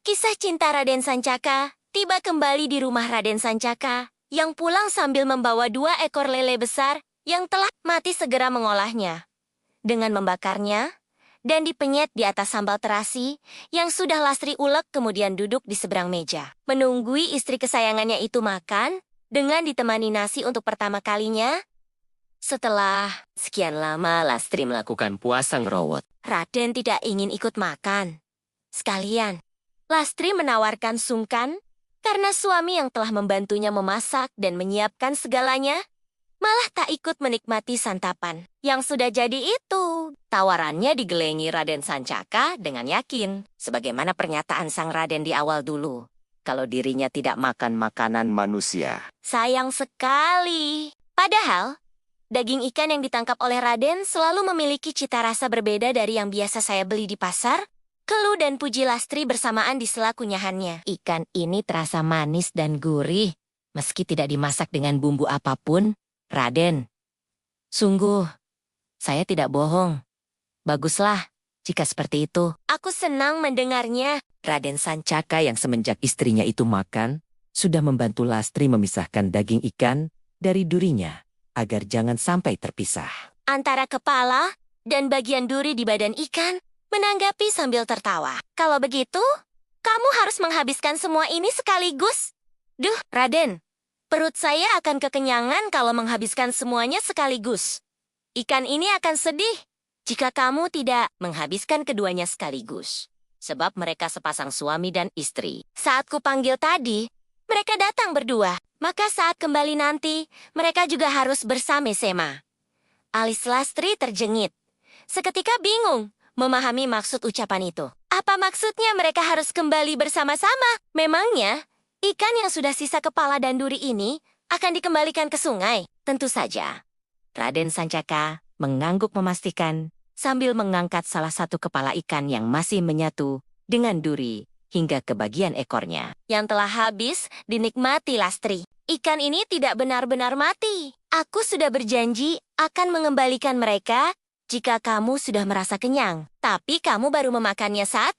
Kisah cinta Raden Sancaka tiba kembali di rumah Raden Sancaka, yang pulang sambil membawa 2 ekor lele besar yang telah mati segera mengolahnya. Dengan membakarnya, dan dipenyet di atas sambal terasi yang sudah Lastri ulek kemudian duduk di seberang meja. Menunggui istri kesayangannya itu makan, dengan ditemani nasi untuk pertama kalinya. Setelah sekian lama Lastri melakukan puasa ngerowot, Raden tidak ingin ikut makan. Sekalian, Lastri menawarkan sungkan karena suami yang telah membantunya memasak dan menyiapkan segalanya malah tak ikut menikmati santapan. Yang sudah jadi itu, tawarannya digelengi Raden Sancaka dengan yakin, sebagaimana pernyataan sang Raden di awal dulu, kalau dirinya tidak makan makanan manusia. Sayang sekali. Padahal, daging ikan yang ditangkap oleh Raden selalu memiliki cita rasa berbeda dari yang biasa saya beli di pasar. Keluh dan puji Lastri bersamaan di sela kunyahannya. Ikan ini terasa manis dan gurih, meski tidak dimasak dengan bumbu apapun. Raden, sungguh, saya tidak bohong. Baguslah jika seperti itu. Aku senang mendengarnya. Raden Sancaka yang semenjak istrinya itu makan, sudah membantu Lastri memisahkan daging ikan dari durinya, agar jangan sampai terpisah. Antara kepala dan bagian duri di badan ikan, menanggapi sambil tertawa. Kalau begitu, kamu harus menghabiskan semua ini sekaligus. Duh, Raden, perut saya akan kekenyangan kalau menghabiskan semuanya sekaligus. Ikan ini akan sedih jika kamu tidak menghabiskan keduanya sekaligus. Sebab mereka sepasang suami dan istri. Saat kupanggil tadi, mereka datang berdua. Maka saat kembali nanti, mereka juga harus bersama-sama. Alis Lastri terjengit. Seketika bingung memahami maksud ucapan itu. Apa maksudnya mereka harus kembali bersama-sama? Memangnya, ikan yang sudah sisa kepala dan duri ini akan dikembalikan ke sungai? Tentu saja. Raden Sancaka mengangguk memastikan sambil mengangkat salah satu kepala ikan yang masih menyatu dengan duri hingga ke bagian ekornya. Yang telah habis dinikmati Lastri. Ikan ini tidak benar-benar mati. Aku sudah berjanji akan mengembalikan mereka jika kamu sudah merasa kenyang. Tapi kamu baru memakannya 1.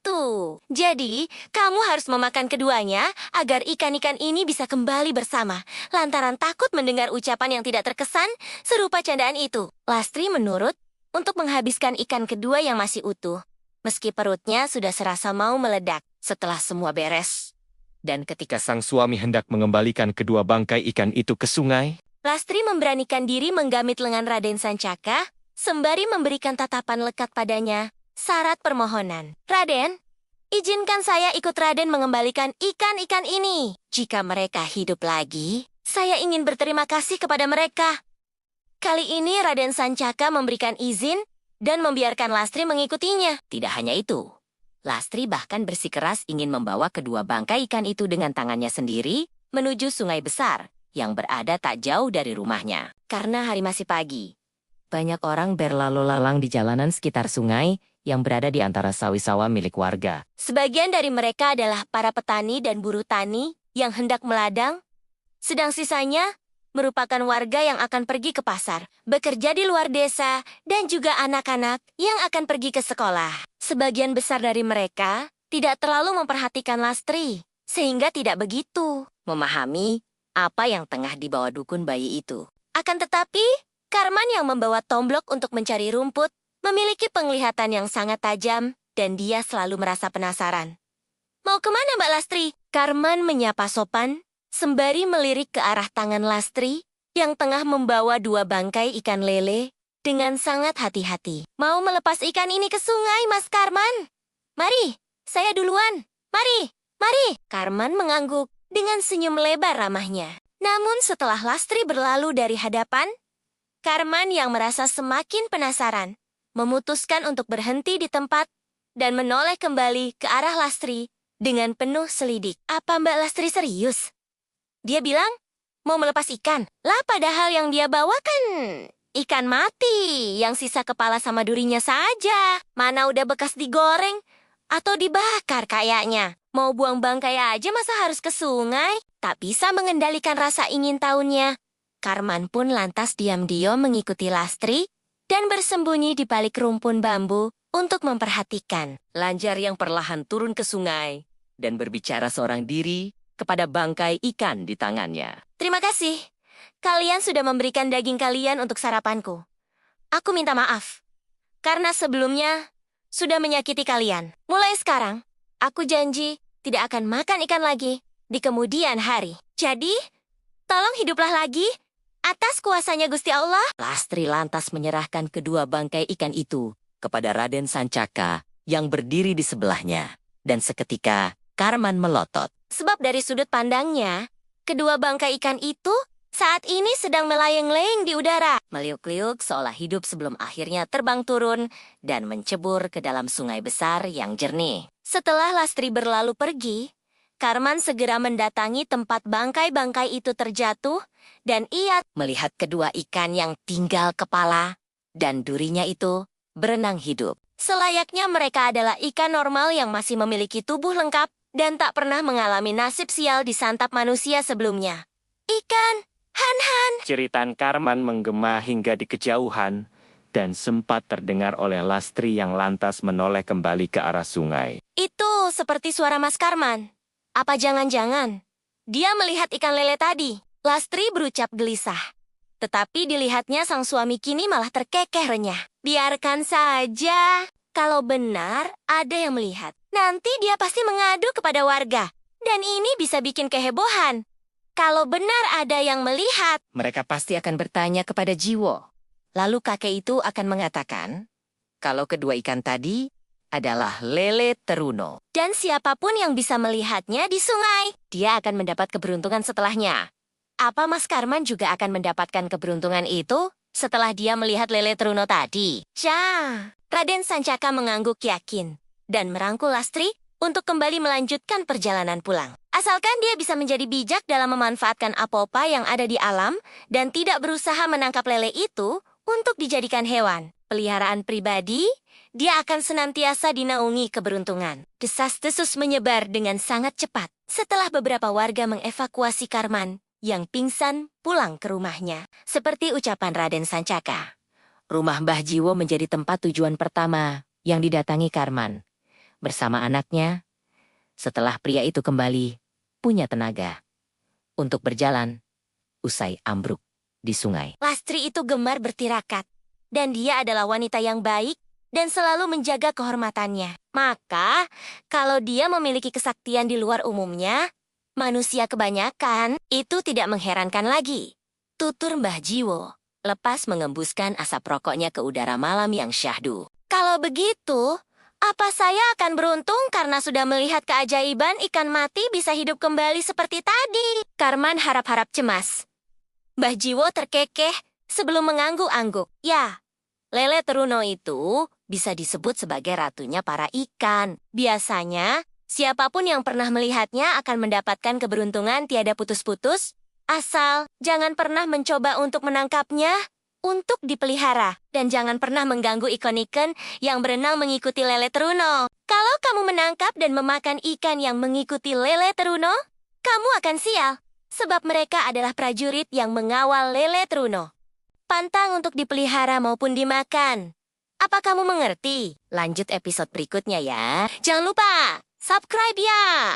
Jadi, kamu harus memakan keduanya agar ikan-ikan ini bisa kembali bersama. Lantaran takut mendengar ucapan yang tidak terkesan serupa candaan itu. Lastri menurut untuk menghabiskan ikan kedua yang masih utuh. Meski perutnya sudah serasa mau meledak setelah semua beres. Dan ketika sang suami hendak mengembalikan kedua bangkai ikan itu ke sungai, Lastri memberanikan diri menggamit lengan Raden Sancaka sembari memberikan tatapan lekat padanya, syarat permohonan. Raden, izinkan saya ikut Raden mengembalikan ikan-ikan ini. Jika mereka hidup lagi, saya ingin berterima kasih kepada mereka. Kali ini Raden Sancaka memberikan izin dan membiarkan Lastri mengikutinya. Tidak hanya itu, Lastri bahkan bersikeras ingin membawa kedua bangkai ikan itu dengan tangannya sendiri menuju sungai besar yang berada tak jauh dari rumahnya. Karena hari masih pagi, banyak orang berlalu lalang di jalanan sekitar sungai yang berada di antara sawah-sawah milik warga. Sebagian dari mereka adalah para petani dan buruh tani yang hendak meladang, sedang sisanya merupakan warga yang akan pergi ke pasar, bekerja di luar desa, dan juga anak-anak yang akan pergi ke sekolah. Sebagian besar dari mereka tidak terlalu memperhatikan Lastri, sehingga tidak begitu memahami apa yang tengah dibawa dukun bayi itu. Akan tetapi, Karman yang membawa tomblok untuk mencari rumput memiliki penglihatan yang sangat tajam dan dia selalu merasa penasaran. Mau kemana Mbak Lastri? Karman menyapa sopan, sembari melirik ke arah tangan Lastri yang tengah membawa 2 bangkai ikan lele dengan sangat hati-hati. Mau melepas ikan ini ke sungai, Mas Karman? Mari, saya duluan. Mari, mari. Karman mengangguk dengan senyum lebar ramahnya. Namun setelah Lastri berlalu dari hadapan, Karman yang merasa semakin penasaran, memutuskan untuk berhenti di tempat dan menoleh kembali ke arah Lastri dengan penuh selidik. Apa Mbak Lastri serius? Dia bilang, mau melepas ikan. Lah padahal yang dia bawa kan ikan mati, yang sisa kepala sama durinya saja. Mana udah bekas digoreng atau dibakar kayaknya. Mau buang bangkai aja masa harus ke sungai? Tak bisa mengendalikan rasa ingin tahunya. Karman pun lantas diam-diam mengikuti Lastri dan bersembunyi di balik rumpun bambu untuk memperhatikan. Lanjar yang perlahan turun ke sungai dan berbicara seorang diri kepada bangkai ikan di tangannya. Terima kasih. Kalian sudah memberikan daging kalian untuk sarapanku. Aku minta maaf. Karena sebelumnya sudah menyakiti kalian. Mulai sekarang, aku janji tidak akan makan ikan lagi di kemudian hari. Jadi, tolong hiduplah lagi atas kuasanya Gusti Allah. Lastri lantas menyerahkan kedua bangkai ikan itu kepada Raden Sancaka yang berdiri di sebelahnya. Dan seketika, Karman melotot. Sebab dari sudut pandangnya, kedua bangkai ikan itu saat ini sedang melayang-layang di udara. Meliuk-liuk seolah hidup sebelum akhirnya terbang turun dan mencebur ke dalam sungai besar yang jernih. Setelah Lastri berlalu pergi, Karman segera mendatangi tempat bangkai-bangkai itu terjatuh dan ia Melihat kedua ikan yang tinggal kepala dan durinya itu berenang hidup. selayaknya mereka adalah ikan normal yang masih memiliki tubuh lengkap dan tak pernah mengalami nasib sial disantap manusia sebelumnya. Ikan, Han-Han. Jeritan Karman menggema hingga di kejauhan dan sempat terdengar oleh Lastri yang lantas menoleh kembali ke arah sungai. Itu seperti suara Mas Karman. Apa jangan-jangan dia melihat ikan lele tadi? Lastri berucap gelisah. Tetapi dilihatnya sang suami kini malah terkekeh renyah. Biarkan saja. Kalau benar ada yang melihat, nanti dia pasti mengadu kepada warga. Dan ini bisa bikin kehebohan. Kalau benar ada yang melihat, Mereka pasti akan bertanya kepada Jiwo. Lalu kakek itu akan mengatakan kalau kedua ikan tadi adalah lele teruno. dan siapapun yang bisa melihatnya di sungai, Dia akan mendapat keberuntungan setelahnya. apa Mas Karman juga akan mendapatkan keberuntungan itu setelah dia melihat lele teruno tadi? Raden Sancaka mengangguk yakin dan merangkul Lastri untuk kembali melanjutkan perjalanan pulang. Asalkan dia bisa menjadi bijak dalam memanfaatkan apa-apa yang ada di alam dan tidak berusaha menangkap lele itu untuk dijadikan hewan peliharaan pribadi, dia akan senantiasa dinaungi keberuntungan. Desas-desus menyebar dengan sangat cepat setelah beberapa warga mengevakuasi Karman yang pingsan pulang ke rumahnya. Seperti ucapan Raden Sancaka. Rumah Mbah Jiwo menjadi tempat tujuan pertama yang didatangi Karman. Bersama anaknya, setelah pria itu kembali punya tenaga untuk berjalan usai ambruk di sungai. Lastri itu gemar bertirakat, dan dia adalah wanita yang baik dan selalu menjaga kehormatannya. Maka, kalau dia memiliki kesaktian di luar umumnya, manusia kebanyakan itu tidak mengherankan lagi. Tutur Mbah Jiwo lepas mengembuskan asap rokoknya ke udara malam yang syahdu. Kalau begitu, apa saya akan beruntung karena sudah melihat keajaiban ikan mati bisa hidup kembali seperti tadi? Karman harap-harap cemas. Mbah Jiwo terkekeh sebelum mengangguk-angguk. Ya, lele teruno itu bisa disebut sebagai ratunya para ikan. Biasanya, siapapun yang pernah melihatnya akan mendapatkan keberuntungan tiada putus-putus, asal jangan pernah mencoba untuk menangkapnya untuk dipelihara. Dan jangan pernah mengganggu ikan-ikan yang berenang mengikuti lele teruno. Kalau kamu menangkap dan memakan ikan yang mengikuti lele teruno, kamu akan sial. Sebab mereka adalah prajurit yang mengawal lele teruno. Pantang untuk dipelihara maupun dimakan. Apa kamu mengerti? Lanjut episode berikutnya ya. Jangan lupa, subscribe ya!